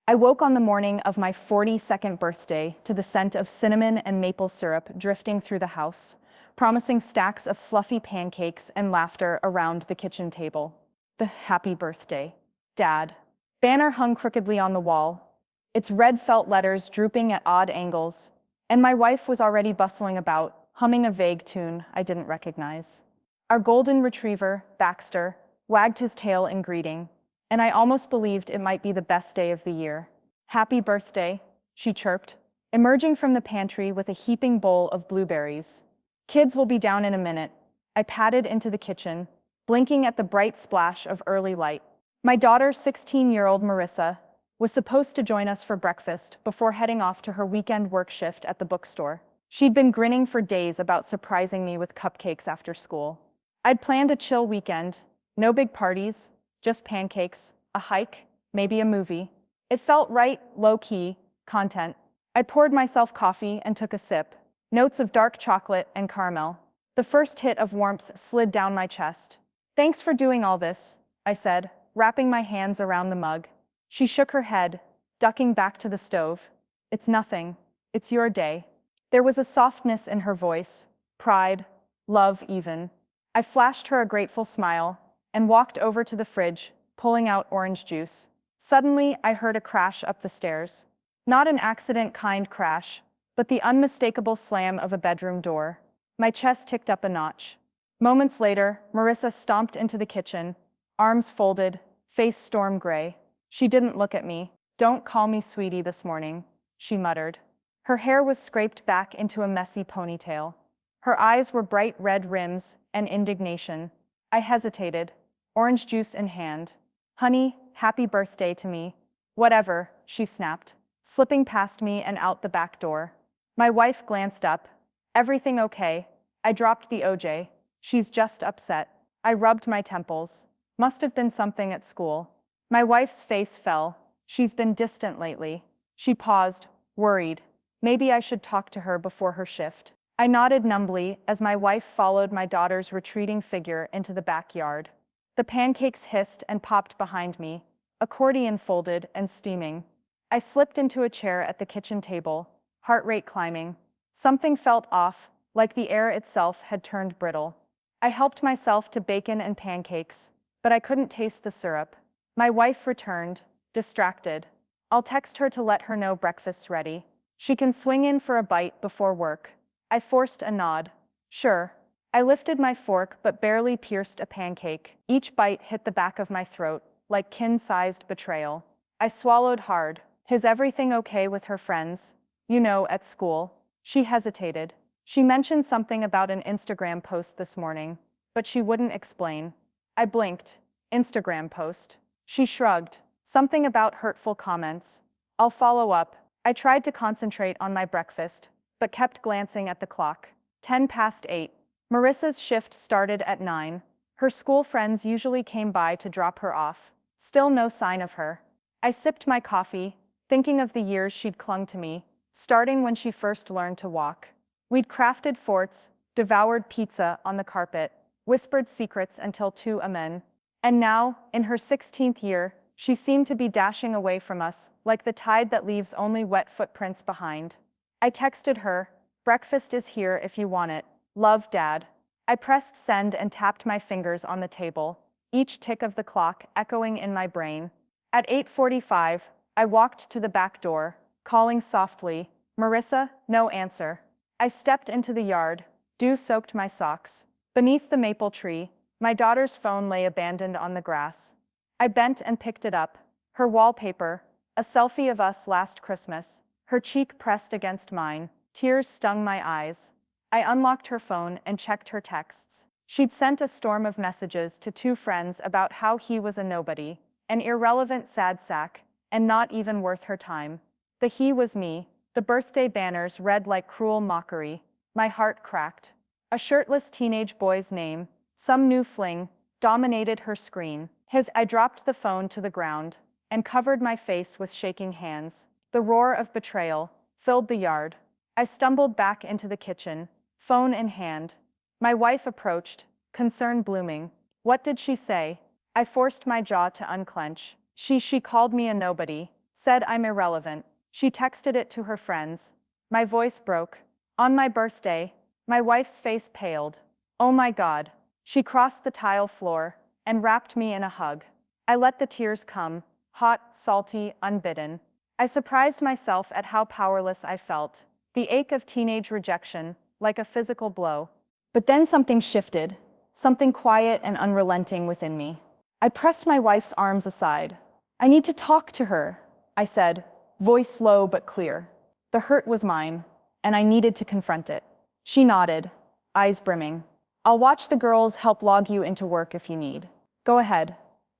I woke on the morning of my 42nd birthday to the scent of cinnamon and maple syrup drifting through the house, promising stacks of fluffy pancakes and laughter around the kitchen table. The happy birthday, Dad. Banner hung crookedly on the wall, its red felt letters drooping at odd angles, and my wife was already bustling about, humming a vague tune I didn't recognize. Our golden retriever, Baxter, wagged his tail in greeting, and I almost believed it might be the best day of the year. Happy birthday, she chirped, emerging from the pantry with a heaping bowl of blueberries. Kids will be down in a minute. I padded into the kitchen, blinking at the bright splash of early light. My daughter, 16-year-old Marissa, was supposed to join us for breakfast before heading off to her weekend work shift at the bookstore. She'd been grinning for days about surprising me with cupcakes after school. I'd planned a chill weekend, no big parties, just pancakes, a hike, maybe a movie. It felt right, low-key, content. I poured myself coffee and took a sip, notes of dark chocolate and caramel. The first hit of warmth slid down my chest. "Thanks for doing all this," I said, wrapping my hands around the mug. She shook her head, ducking back to the stove. "It's nothing. It's your day." There was a softness in her voice, pride, love even. I flashed her a grateful smile and walked over to the fridge, pulling out orange juice. Suddenly, I heard a crash up the stairs. Not an accident-kind crash, but the unmistakable slam of a bedroom door. My chest ticked up a notch. Moments later, Marissa stomped into the kitchen, arms folded, face storm gray. She didn't look at me. "Don't call me sweetie this morning," she muttered. Her hair was scraped back into a messy ponytail. Her eyes were bright red rims and indignation. I hesitated, orange juice in hand. "Honey, happy birthday to me." "Whatever," she snapped, slipping past me and out the back door. My wife glanced up. "Everything okay?" I dropped the OJ. "She's just upset." I rubbed my temples. Must have been something at school. My wife's face fell. "She's been distant lately." She paused, worried. Maybe I should talk to her before her shift. I nodded numbly as my wife followed my daughter's retreating figure into the backyard. The pancakes hissed and popped behind me, accordion folded and steaming. I slipped into a chair at the kitchen table, heart rate climbing. Something felt off, like the air itself had turned brittle. I helped myself to bacon and pancakes, but I couldn't taste the syrup. My wife returned, distracted. "I'll text her to let her know breakfast's ready. She can swing in for a bite before work." I forced a nod. "Sure." I lifted my fork but barely pierced a pancake. Each bite hit the back of my throat, like kin-sized betrayal. I swallowed hard. "Is everything okay with her friends? You know, at school?" She hesitated. "She mentioned something about an Instagram post this morning, but she wouldn't explain." I blinked. "Instagram post?" She shrugged. "Something about hurtful comments. I'll follow up." I tried to concentrate on my breakfast, but kept glancing at the clock. 8:10. Marissa's shift started at 9. Her school friends usually came by to drop her off. Still no sign of her. I sipped my coffee, thinking of the years she'd clung to me, starting when she first learned to walk. We'd crafted forts, devoured pizza on the carpet, whispered secrets until 2 a.m. And now, in her 16th year, she seemed to be dashing away from us, like the tide that leaves only wet footprints behind. I texted her, "Breakfast is here if you want it. Love, Dad." I pressed send and tapped my fingers on the table, each tick of the clock echoing in my brain. At 8:45, I walked to the back door, calling softly, "Marissa," no answer. I stepped into the yard, dew soaked my socks. Beneath the maple tree, my daughter's phone lay abandoned on the grass. I bent and picked it up. Her wallpaper, a selfie of us last Christmas, her cheek pressed against mine. Tears stung my eyes. I unlocked her phone and checked her texts. She'd sent a storm of messages to 2 friends about how he was a nobody, an irrelevant sad sack, and not even worth her time. The he was me. The birthday banners read like cruel mockery. My heart cracked. A shirtless teenage boy's name, some new fling, dominated her screen. I dropped the phone to the ground and covered my face with shaking hands. The roar of betrayal filled the yard. I stumbled back into the kitchen, phone in hand. My wife approached, concern blooming. "What did she say?" I forced my jaw to unclench. She called me a nobody. Said I'm irrelevant. She texted it to her friends. My voice broke. On my birthday, my wife's face paled. Oh my God. She crossed the tile floor and wrapped me in a hug. I let the tears come, hot, salty, unbidden. I surprised myself at how powerless I felt, the ache of teenage rejection, like a physical blow. But then something shifted, something quiet and unrelenting within me. I pressed my wife's arms aside. I need to talk to her, I said, voice low but clear. The hurt was mine, and I needed to confront it. She nodded, eyes brimming. I'll watch the girls help log you into work if you need. Go ahead.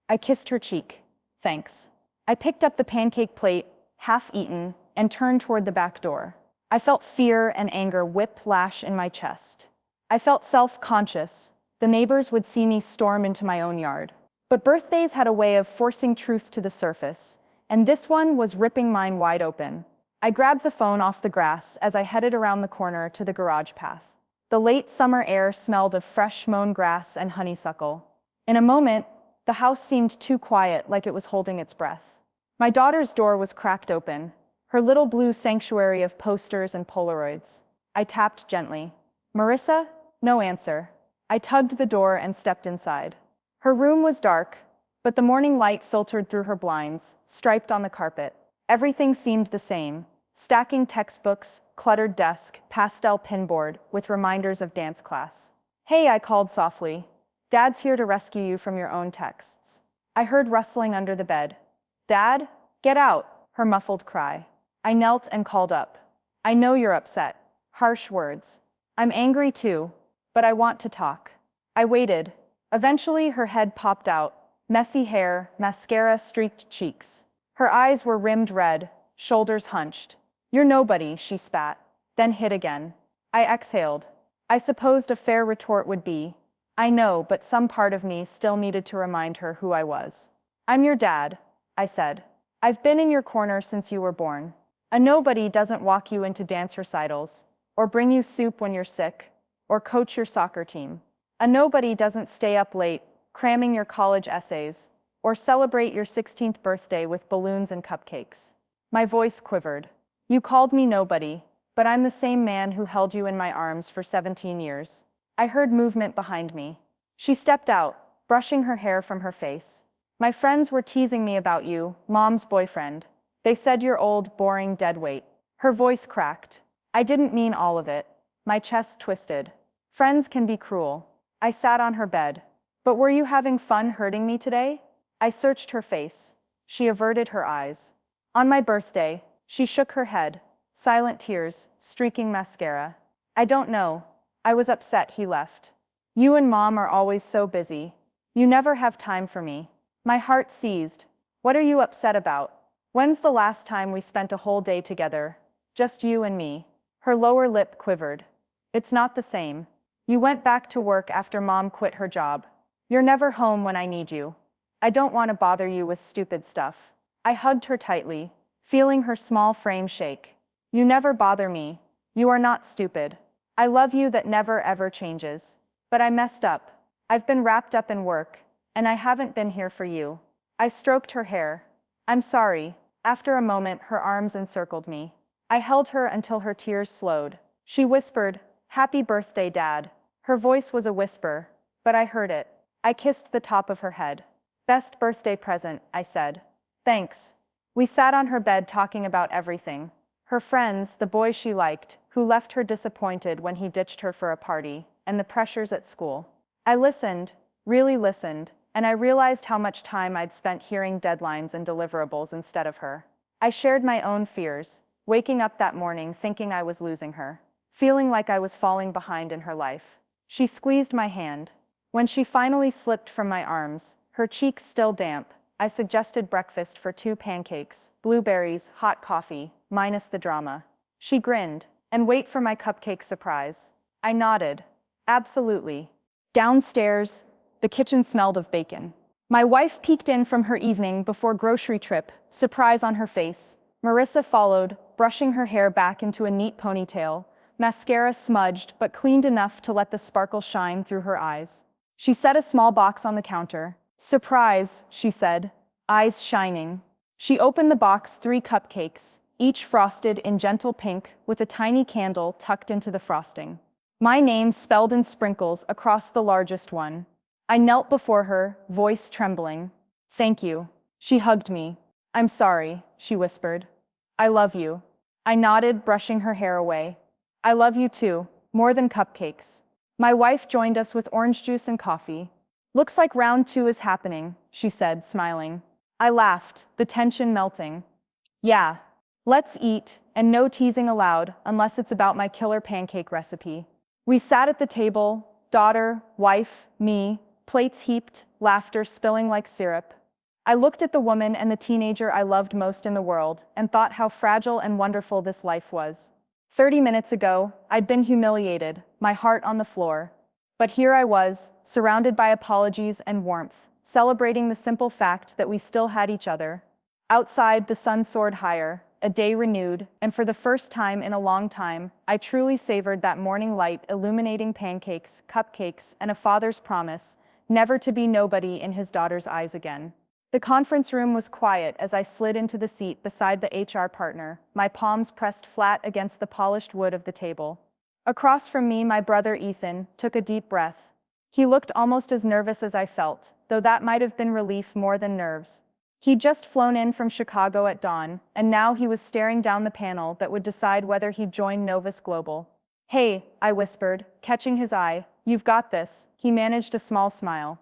I kissed her cheek. Thanks. I picked up the pancake plate, half eaten, and turned toward the back door. I felt fear and anger whiplash in my chest. I felt self-conscious. The neighbors would see me storm into my own yard. But birthdays had a way of forcing truth to the surface, and this one was ripping mine wide open. I grabbed the phone off the grass as I headed around the corner to the garage path. The late summer air smelled of fresh mown grass and honeysuckle. In a moment, the house seemed too quiet, like it was holding its breath. My daughter's door was cracked open, her little blue sanctuary of posters and Polaroids. I tapped gently. Marissa? No answer. I tugged the door and stepped inside. Her room was dark, but the morning light filtered through her blinds, striped on the carpet. Everything seemed the same. Stacking textbooks, cluttered desk, pastel pinboard with reminders of dance class. Hey, I called softly. Dad's here to rescue you from your own texts. I heard rustling under the bed. Dad? Get out, her muffled cry. I knelt and called up. I know you're upset. Harsh words. I'm angry too, but I want to talk. I waited. Eventually, her head popped out. Messy hair, mascara-streaked cheeks. Her eyes were rimmed red, shoulders hunched. You're nobody, she spat, then hid again. I exhaled. I supposed a fair retort would be, I know, but some part of me still needed to remind her who I was. I'm your dad, I said. I've been in your corner since you were born. A nobody doesn't walk you into dance recitals, or bring you soup when you're sick, or coach your soccer team. A nobody doesn't stay up late, cramming your college essays, or celebrate your 16th birthday with balloons and cupcakes. My voice quivered. You called me nobody, but I'm the same man who held you in my arms for 17 years. I heard movement behind me. She stepped out, brushing her hair from her face. My friends were teasing me about you, Mom's boyfriend. They said you're old, boring, deadweight. Her voice cracked. I didn't mean all of it. My chest twisted. Friends can be cruel. I sat on her bed. But were you having fun hurting me today? I searched her face. She averted her eyes. On my birthday, she shook her head, silent tears, streaking mascara. I don't know. I was upset he left. You and Mom are always so busy. You never have time for me. My heart seized. What are you upset about? When's the last time we spent a whole day together? Just you and me. Her lower lip quivered. It's not the same. You went back to work after Mom quit her job. You're never home when I need you. I don't want to bother you with stupid stuff. I hugged her tightly, feeling her small frame shake. You never bother me. You are not stupid. I love you that never ever changes. But I messed up. I've been wrapped up in work, and I haven't been here for you. I stroked her hair. I'm sorry. After a moment, her arms encircled me. I held her until her tears slowed. She whispered, "Happy birthday, Dad." Her voice was a whisper, but I heard it. I kissed the top of her head. Best birthday present, I said. Thanks. We sat on her bed talking about everything. Her friends, the boy she liked, who left her disappointed when he ditched her for a party, and the pressures at school. I listened, really listened, and I realized how much time I'd spent hearing deadlines and deliverables instead of her. I shared my own fears, waking up that morning thinking I was losing her, feeling like I was falling behind in her life. She squeezed my hand. When she finally slipped from my arms, her cheeks still damp, I suggested breakfast for 2 pancakes, blueberries, hot coffee, minus the drama. She grinned, and wait for my cupcake surprise. I nodded. Absolutely. Downstairs, the kitchen smelled of bacon. My wife peeked in from her evening before grocery trip, surprise on her face. Marissa followed, brushing her hair back into a neat ponytail, mascara smudged but cleaned enough to let the sparkle shine through her eyes. She set a small box on the counter. Surprise, she said, eyes shining. She opened the box 3 cupcakes, each frosted in gentle pink with a tiny candle tucked into the frosting. My name spelled in sprinkles across the largest one. I knelt before her, voice trembling. Thank you. She hugged me. I'm sorry, she whispered. I love you. I nodded, brushing her hair away. I love you too, more than cupcakes. My wife joined us with orange juice and coffee. Looks like round 2 is happening, she said, smiling. I laughed, the tension melting. Yeah, let's eat, and no teasing allowed unless it's about my killer pancake recipe. We sat at the table, daughter, wife, me, plates heaped, laughter spilling like syrup. I looked at the woman and the teenager I loved most in the world and thought how fragile and wonderful this life was. 30 minutes ago, I'd been humiliated, my heart on the floor. But here I was, surrounded by apologies and warmth, celebrating the simple fact that we still had each other. Outside, the sun soared higher, a day renewed, and for the first time in a long time, I truly savored that morning light illuminating pancakes, cupcakes, and a father's promise, never to be nobody in his daughter's eyes again. The conference room was quiet as I slid into the seat beside the HR partner, my palms pressed flat against the polished wood of the table. Across from me, my brother Ethan took a deep breath. He looked almost as nervous as I felt, though that might have been relief more than nerves. He'd just flown in from Chicago at dawn, and now he was staring down the panel that would decide whether he'd join Novus Global. Hey, I whispered, catching his eye. You've got this. He managed a small smile.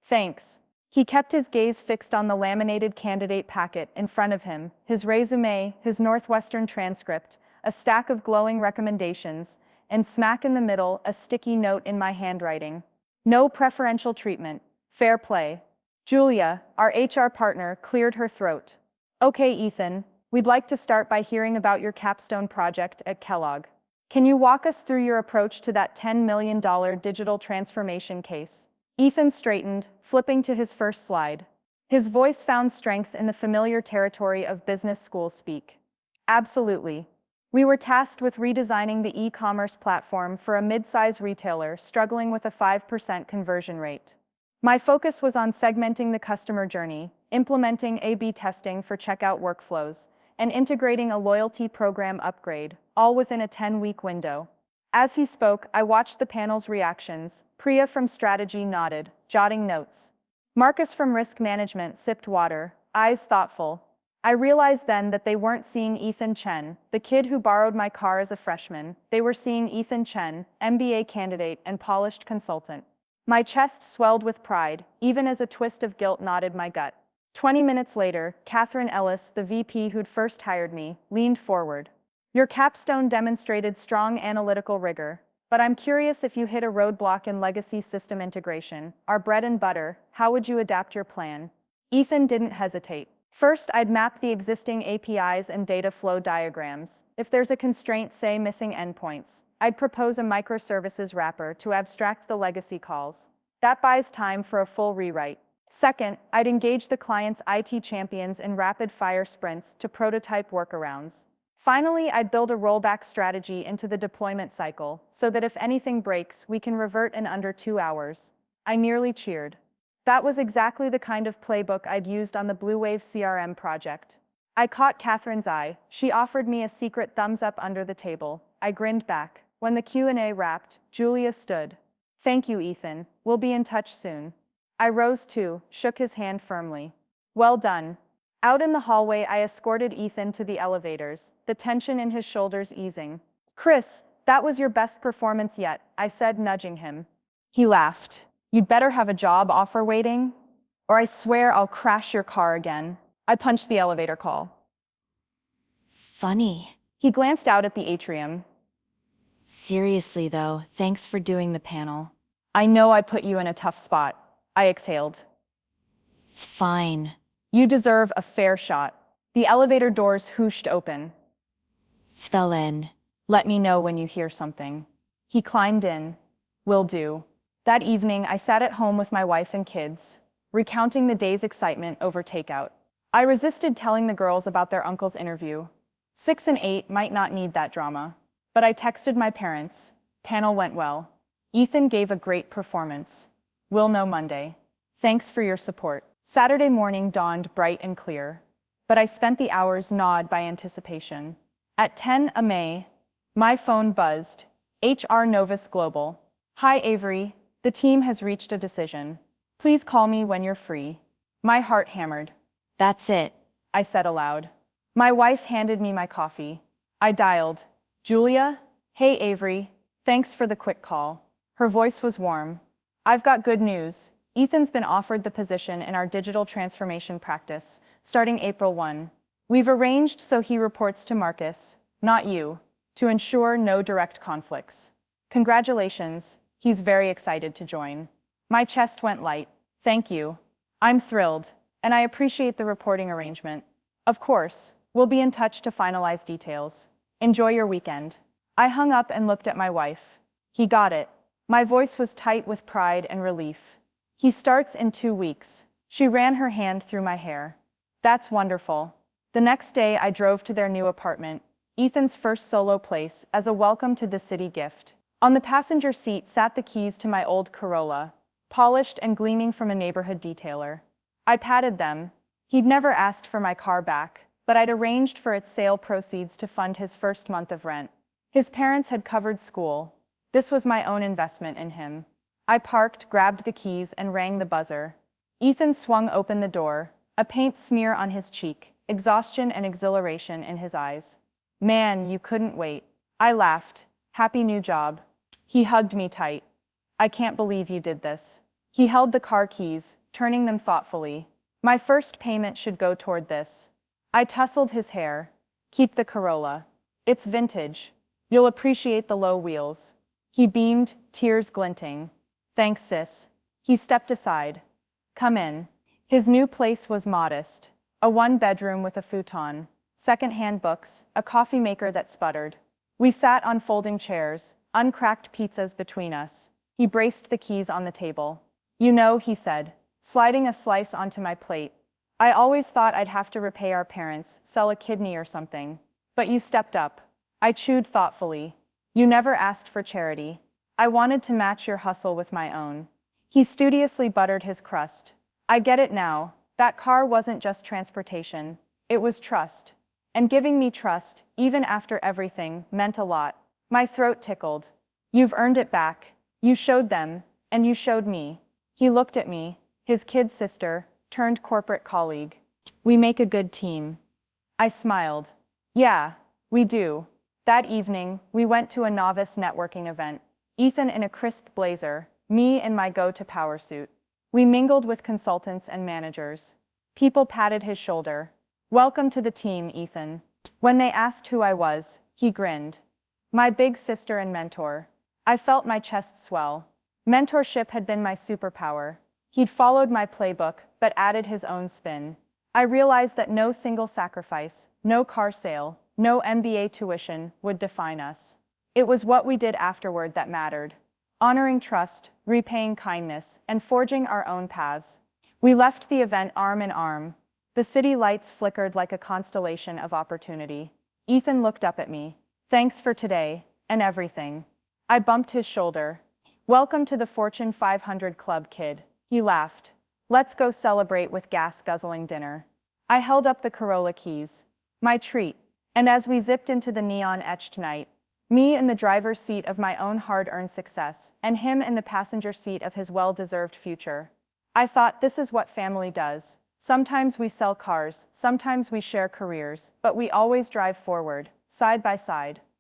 Thanks. He kept his gaze fixed on the laminated candidate packet in front of him, his resume, his Northwestern transcript, a stack of glowing recommendations, and smack in the middle, a sticky note in my handwriting. No preferential treatment. Fair play. Julia, our HR partner, cleared her throat. Okay, Ethan, we'd like to start by hearing about your capstone project at Kellogg. Can you walk us through your approach to that $10 million digital transformation case? Ethan straightened, flipping to his first slide. His voice found strength in the familiar territory of business school speak. Absolutely. We were tasked with redesigning the e-commerce platform for a mid-size retailer struggling with a 5% conversion rate. My focus was on segmenting the customer journey, implementing A/B testing for checkout workflows, and integrating a loyalty program upgrade, all within a 10-week window. As he spoke, I watched the panel's reactions. Priya from strategy nodded, jotting notes. Marcus from risk management sipped water, eyes thoughtful. I realized then that they weren't seeing Ethan Chen, the kid who borrowed my car as a freshman. They were seeing Ethan Chen, MBA candidate and polished consultant. My chest swelled with pride, even as a twist of guilt knotted my gut. 20 minutes later, Catherine Ellis, the VP who'd first hired me, leaned forward. Your capstone demonstrated strong analytical rigor, but I'm curious if you hit a roadblock in legacy system integration, our bread and butter, how would you adapt your plan? Ethan didn't hesitate. First, I'd map the existing APIs and data flow diagrams. If there's a constraint, say missing endpoints, I'd propose a microservices wrapper to abstract the legacy calls. That buys time for a full rewrite. Second, I'd engage the client's IT champions in rapid-fire sprints to prototype workarounds. Finally, I'd build a rollback strategy into the deployment cycle so that if anything breaks, we can revert in under 2 hours. I nearly cheered. That was exactly the kind of playbook I'd used on the Blue Wave CRM project. I caught Catherine's eye. She offered me a secret thumbs up under the table. I grinned back. When the Q&A wrapped, Julia stood. Thank you, Ethan. We'll be in touch soon. I rose too, shook his hand firmly. Well done. Out in the hallway, I escorted Ethan to the elevators, the tension in his shoulders easing. Chris, that was your best performance yet, I said, nudging him. He laughed. You'd better have a job offer waiting, or I swear I'll crash your car again. I punched the elevator call. Funny. He glanced out at the atrium. Seriously though, thanks for doing the panel. I know I put you in a tough spot. I exhaled. It's fine. You deserve a fair shot. The elevator doors whooshed open. Fell in. Let me know when you hear something. He climbed in. Will do. That evening, I sat at home with my wife and kids, recounting the day's excitement over takeout. I resisted telling the girls about their uncle's interview. 6 and 8 might not need that drama. But I texted my parents. Panel went well. Ethan gave a great performance. We'll know Monday. Thanks for your support. Saturday morning dawned bright and clear. but I spent the hours gnawed by anticipation. At 10 a.m., my phone buzzed. HR Novus Global. Hi Avery, the team has reached a decision. Please call me when you're free. My heart hammered. That's it. I said aloud. My wife handed me my coffee. I dialed. Julia? Hey Avery, thanks for the quick call. Her voice was warm. I've got good news. Ethan's been offered the position in our digital transformation practice, starting April 1. We've arranged so he reports to Marcus, not you, to ensure no direct conflicts. Congratulations, he's very excited to join. My chest went light. Thank you. I'm thrilled, and I appreciate the reporting arrangement. Of course, we'll be in touch to finalize details. Enjoy your weekend. I hung up and looked at my wife. He got it. My voice was tight with pride and relief. He starts in 2 weeks. She ran her hand through my hair. That's wonderful. The next day I drove to their new apartment, Ethan's first solo place, as a welcome to the city gift. On the passenger seat sat the keys to my old Corolla, polished and gleaming from a neighborhood detailer. I patted them. He'd never asked for my car back, but I'd arranged for its sale proceeds to fund his first month of rent. His parents had covered school. This was my own investment in him. I parked, grabbed the keys, and rang the buzzer. Ethan swung open the door, a paint smear on his cheek, exhaustion and exhilaration in his eyes. Man, you couldn't wait. I laughed. Happy new job. He hugged me tight. I can't believe you did this. He held the car keys, turning them thoughtfully. My first payment should go toward this. I tousled his hair. Keep the Corolla. It's vintage. You'll appreciate the low wheels. He beamed, tears glinting. Thanks, sis. He stepped aside. Come in. His new place was modest. A 1-bedroom with a futon, second-hand books, a coffee maker that sputtered. We sat on folding chairs, uncracked pizzas between us. He braced the keys on the table. You know, he said, sliding a slice onto my plate. I always thought I'd have to repay our parents, sell a kidney or something. But you stepped up. I chewed thoughtfully. You never asked for charity. I wanted to match your hustle with my own. He studiously buttered his crust. I get it now. That car wasn't just transportation. It was trust. And giving me trust, even after everything, meant a lot. My throat tickled. You've earned it back. You showed them, and you showed me. He looked at me, his kid sister, turned corporate colleague. We make a good team. I smiled. Yeah, we do. That evening, we went to a novice networking event. Ethan in a crisp blazer, me in my go-to-power suit. We mingled with consultants and managers. People patted his shoulder. Welcome to the team, Ethan. When they asked who I was, he grinned. My big sister and mentor. I felt my chest swell. Mentorship had been my superpower. He'd followed my playbook, but added his own spin. I realized that no single sacrifice, no car sale, no MBA tuition would define us. It was what we did afterward that mattered. Honoring trust, repaying kindness, and forging our own paths. We left the event arm in arm. The city lights flickered like a constellation of opportunity. Ethan looked up at me. Thanks for today, and everything. I bumped his shoulder. Welcome to the Fortune 500 Club, kid. He laughed. Let's go celebrate with gas-guzzling dinner. I held up the Corolla keys. My treat. And as we zipped into the neon-etched night, me in the driver's seat of my own hard-earned success, and him in the passenger seat of his well-deserved future, I thought, this is what family does. Sometimes we sell cars, sometimes we share careers, but we always drive forward, side by side.